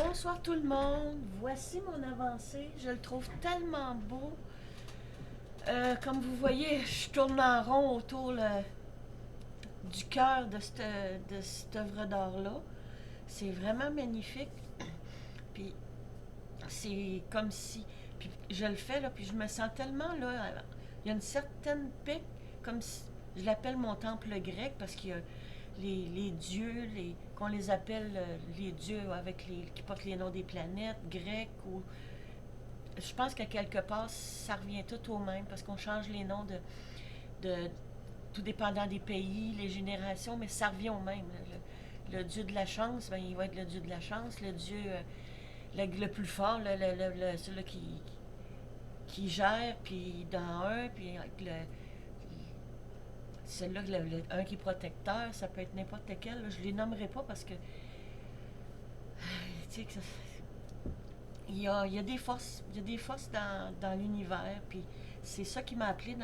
Bonsoir tout le monde. Voici mon avancée. Je le trouve tellement beau. Comme vous voyez, je tourne en rond autour du cœur de cette œuvre d'art-là. C'est vraiment magnifique. Puis c'est comme si... Puis je le fais, là, puis je me sens tellement, là... Il y a une certaine paix, comme si... Je l'appelle mon temple grec parce qu'il y a les dieux, qu'on les appelle les dieux qui portent les noms des planètes grecs ou je pense qu'à quelque part, ça revient tout au même parce qu'on change les noms de tout dépendant des pays, les générations, mais ça revient au même. Le dieu de la chance, ben, il va être le dieu de la chance. Le dieu le plus fort, celui qui gère, puis dans un, puis celui-là, un qui est protecteur, ça peut être n'importe quel. Là, je ne les nommerai pas parce que, tu sais, il y a des forces, il y a des forces dans l'univers, puis c'est ça qui m'a appelé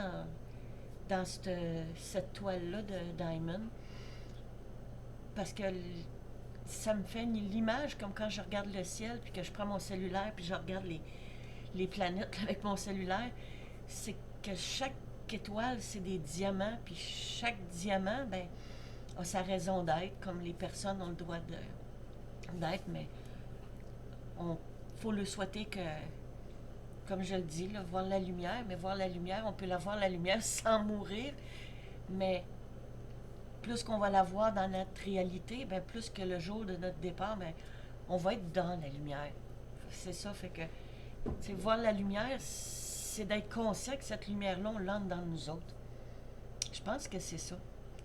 dans cette toile-là de Diamond, parce que ça me fait l'image comme quand je regarde le ciel, puis que je prends mon cellulaire, puis je regarde les planètes avec mon cellulaire, c'est que chaque étoile, c'est des diamants, puis chaque diamant, ben, a sa raison d'être, comme les personnes ont le droit d'être, mais on faut le souhaiter que, comme je le dis, là, voir la lumière, mais voir la lumière, on peut la voir la lumière sans mourir, mais plus qu'on va la voir dans notre réalité, ben plus que le jour de notre départ, ben on va être dans la lumière. C'est ça, fait que voir la lumière, c'est d'être conscient que cette lumière-là, on l'entre dans nous autres. Je pense que c'est ça.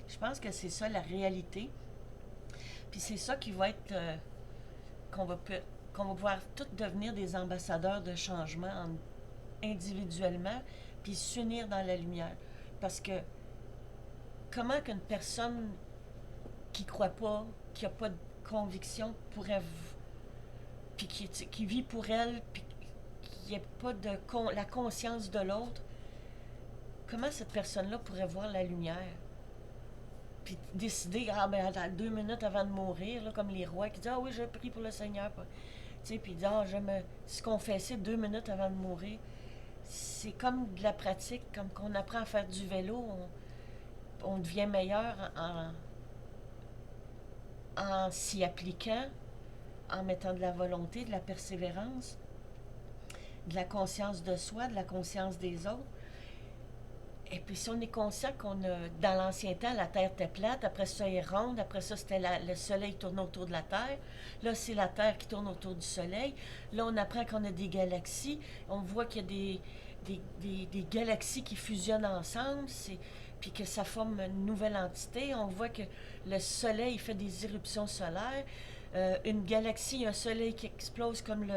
Je pense que c'est ça la réalité. Puis c'est ça qui va être qu'on va qu'on va pouvoir tous devenir des ambassadeurs de changement individuellement, puis s'unir dans la lumière. Parce que comment qu'une personne qui croit pas, qui a pas de conviction, pourrait puis qui vit pour elle, puis qui n'a pas de la conscience de l'autre, comment cette personne-là pourrait voir la lumière? Puis décider, ah ben, à 2 minutes avant de mourir, là, comme les rois qui disent, ah oui, je prie pour le Seigneur. Tu sais, puis disent, ah, je me se confesser 2 minutes avant de mourir. C'est comme de la pratique, comme qu'on apprend à faire du vélo, on devient meilleur en s'y appliquant, en mettant de la volonté, de la persévérance, de la conscience de soi, de la conscience des autres. Et puis si on est conscient dans l'ancien temps, la Terre était plate, après ça elle est ronde, après ça c'était le Soleil tourne autour de la Terre, là c'est la Terre qui tourne autour du Soleil, là on apprend qu'on a des galaxies, on voit qu'il y a des galaxies qui fusionnent ensemble, puis que ça forme une nouvelle entité, on voit que le Soleil fait des éruptions solaires, une galaxie, un Soleil qui explose comme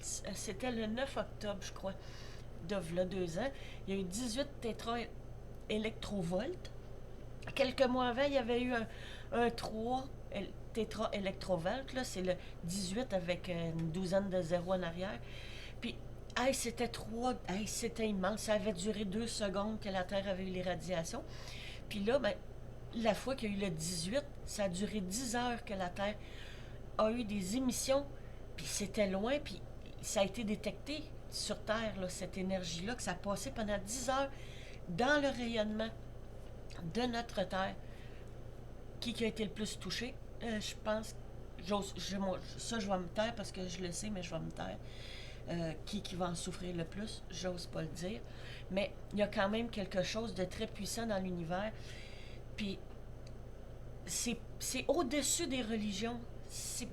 c'était le 9 octobre je crois, de là 2 ans, il y a eu 18 tétra-électrovolts. Quelques mois avant, il y avait eu un 3 tétra-électrovolts. Là, c'est le 18 avec une douzaine de zéros en arrière. Puis, hey, c'était immense. Ça avait duré 2 secondes que la Terre avait eu les radiations. Puis là, ben, la fois qu'il y a eu le 18, ça a duré 10 heures que la Terre a eu des émissions. Puis c'était loin, puis ça a été détecté sur Terre, là, cette énergie-là, que ça a passé pendant 10 heures dans le rayonnement de notre Terre. Qui a été le plus touché? Je pense, ça je vais me taire parce que je le sais, mais je vais me taire. Qui va en souffrir le plus? J'ose pas le dire. Mais il y a quand même quelque chose de très puissant dans l'univers. Puis c'est au-dessus des religions. C'est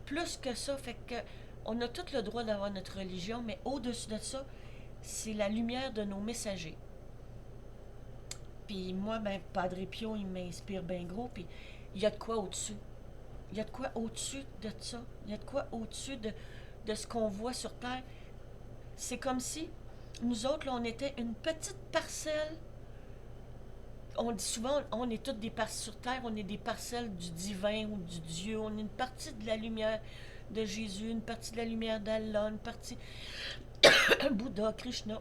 plus que ça. Fait que on a tout le droit d'avoir notre religion, mais au-dessus de ça, c'est la lumière de nos messagers. Puis moi, ben, Padre Pio, il m'inspire bien gros, puis il y a de quoi au-dessus. Il y a de quoi au-dessus de ça. Il y a de quoi au-dessus de ce qu'on voit sur Terre. C'est comme si nous autres, là, on était une petite parcelle. On dit souvent, on est toutes des parcelles sur Terre, on est des parcelles du divin ou du Dieu. On est une partie de la lumière de Jésus, une partie de la lumière d'Allah, une partie Bouddha, Krishna,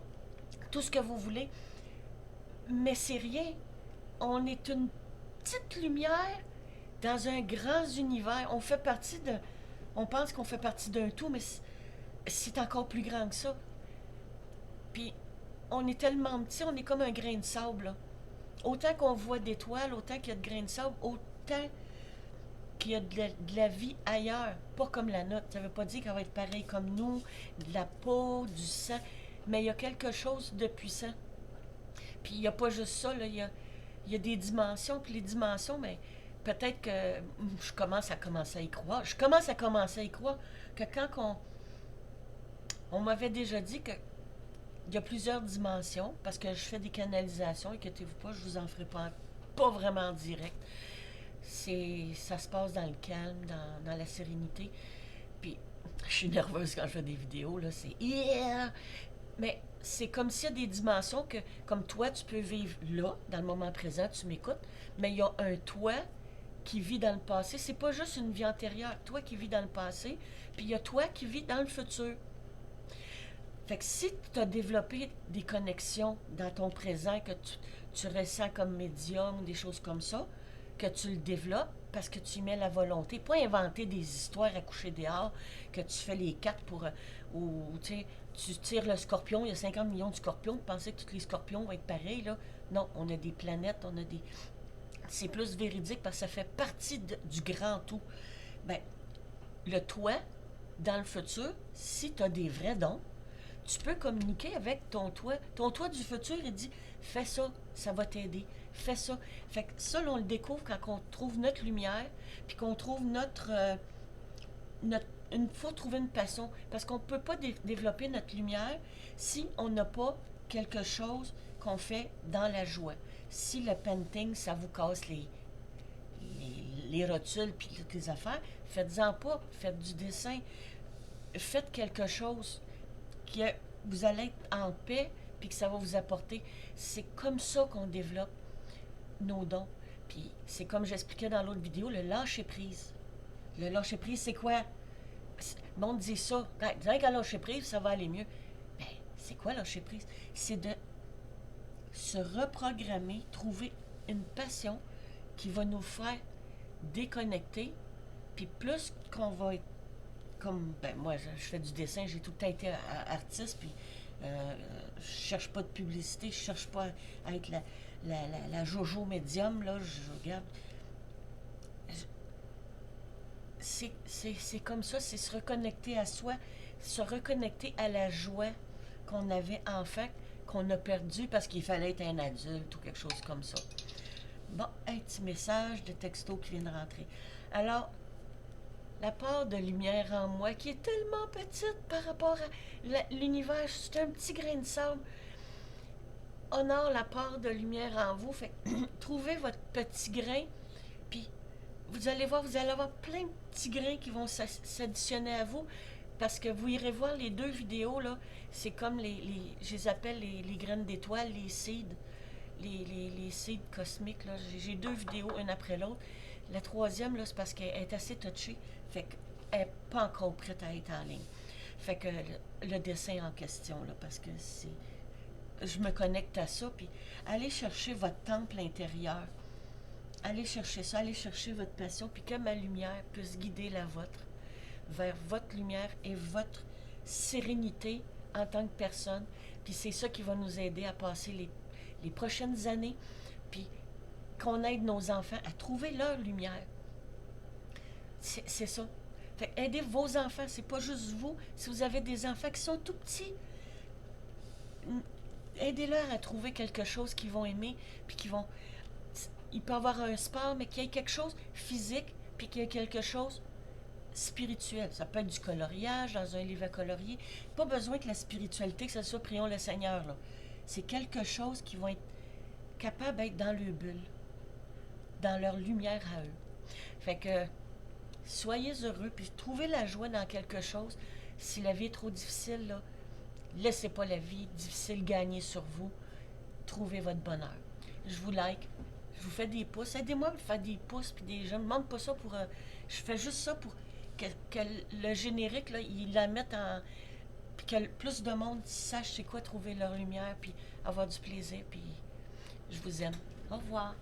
tout ce que vous voulez. Mais c'est rien. On est une petite lumière dans un grand univers. On pense qu'on fait partie d'un tout, mais c'est encore plus grand que ça. Puis on est tellement petit, on est comme un grain de sable, là. Autant qu'on voit d'étoiles, autant qu'il y a de grains de sable, autant qu'il y a de la vie ailleurs, pas comme la nôtre. Ça veut pas dire qu'elle va être pareille comme nous, de la peau, du sang, mais il y a quelque chose de puissant. Puis il n'y a pas juste ça, là, il y a des dimensions, puis les dimensions, mais peut-être que je commence à y croire. Je commence à commencer à y croire que quand on m'avait déjà dit que il y a plusieurs dimensions, parce que je fais des canalisations, inquiétez-vous pas, je vous en ferai pas vraiment en direct. Ça se passe dans le calme, dans la sérénité. Puis, je suis nerveuse quand je fais des vidéos, là, c'est yeah! Mais c'est comme s'il y a des dimensions que, comme toi, tu peux vivre là, dans le moment présent, tu m'écoutes, mais il y a un toi qui vit dans le passé. C'est pas juste une vie antérieure, toi qui vis dans le passé, puis il y a toi qui vis dans le futur. Fait que si tu as développé des connexions dans ton présent que tu ressens comme médium, des choses comme ça, que tu le développes parce que tu y mets la volonté, pas inventer des histoires à coucher dehors, que tu fais les quatre pour... ou tu tires le scorpion, il y a 50 millions de scorpions, tu pensais que tous les scorpions vont être pareils, là. Non, on a des planètes, on a des... C'est plus véridique parce que ça fait partie du grand tout. Ben, le toi, dans le futur, si tu as des vrais dons, tu peux communiquer avec ton toi. Ton toi du futur, il dit fais ça, ça va t'aider. Fais ça. Fait que ça, on le découvre quand on trouve notre lumière, puis qu'on trouve il faut trouver une passion. Parce qu'on ne peut pas développer notre lumière si on n'a pas quelque chose qu'on fait dans la joie. Si le painting, ça vous casse les rotules puis toutes les affaires, faites-en pas. Faites du dessin. Faites quelque chose que vous allez être en paix puis que ça va vous apporter. C'est comme ça qu'on développe nos dons. Puis c'est comme j'expliquais dans l'autre vidéo, le lâcher-prise. Le lâcher-prise, c'est quoi? Le monde dit ça. Rien qu'à lâcher-prise, ça va aller mieux. Ben, c'est quoi lâcher-prise? C'est de se reprogrammer, trouver une passion qui va nous faire déconnecter. Puis plus qu'on va être comme, ben moi, je fais du dessin, j'ai tout le temps été artiste, puis je cherche pas de publicité, je cherche pas à être la Jojo médium, là, je regarde. C'est comme ça, c'est se reconnecter à soi, se reconnecter à la joie qu'on avait enfant, qu'on a perdu parce qu'il fallait être un adulte ou quelque chose comme ça. Bon, un petit message de texto qui vient de rentrer. Alors, la part de lumière en moi qui est tellement petite par rapport à l'univers, c'est un petit grain de sable. Honore la part de lumière en vous. Fait trouvez votre petit grain, puis vous allez voir, vous allez avoir plein de petits grains qui vont s'additionner à vous, parce que vous irez voir les deux vidéos, là, c'est comme je les appelle les graines d'étoiles, les seeds, les seeds cosmiques, là. J'ai deux vidéos, une après l'autre. La troisième, là, c'est parce qu'elle est assez touchée, fait qu'elle n'est pas encore prête à être en ligne. Fait que le dessin en question, là, parce que je me connecte à ça, puis allez chercher votre temple intérieur. Allez chercher ça, allez chercher votre passion, puis que ma lumière puisse guider la vôtre vers votre lumière et votre sérénité en tant que personne. Puis c'est ça qui va nous aider à passer les prochaines années, puis qu'on aide nos enfants à trouver leur lumière. C'est ça. Fait aidez vos enfants, c'est pas juste vous. Si vous avez des enfants qui sont tout petits, aidez-leur à trouver quelque chose qu'ils vont aimer, puis qu'ils vont... Il peut y avoir un sport, mais qu'il y ait quelque chose physique, puis qu'il y ait quelque chose spirituel. Ça peut être du coloriage dans un livre à colorier. Pas besoin que la spiritualité, que ce soit prions le Seigneur, là. C'est quelque chose qui vont être capables d'être dans leur bulle, dans leur lumière à eux. Fait que soyez heureux, puis trouvez la joie dans quelque chose. Si la vie est trop difficile, là, laissez pas la vie difficile gagner sur vous. Trouvez votre bonheur. Je vous like. Je vous fais des pouces. Aidez-moi à me faire des pouces puis des... Je ne demande pas ça pour... je fais juste ça pour que le générique, là, ils la mettent en... Puis que plus de monde sache c'est quoi trouver leur lumière puis avoir du plaisir. Puis je vous aime. Au revoir.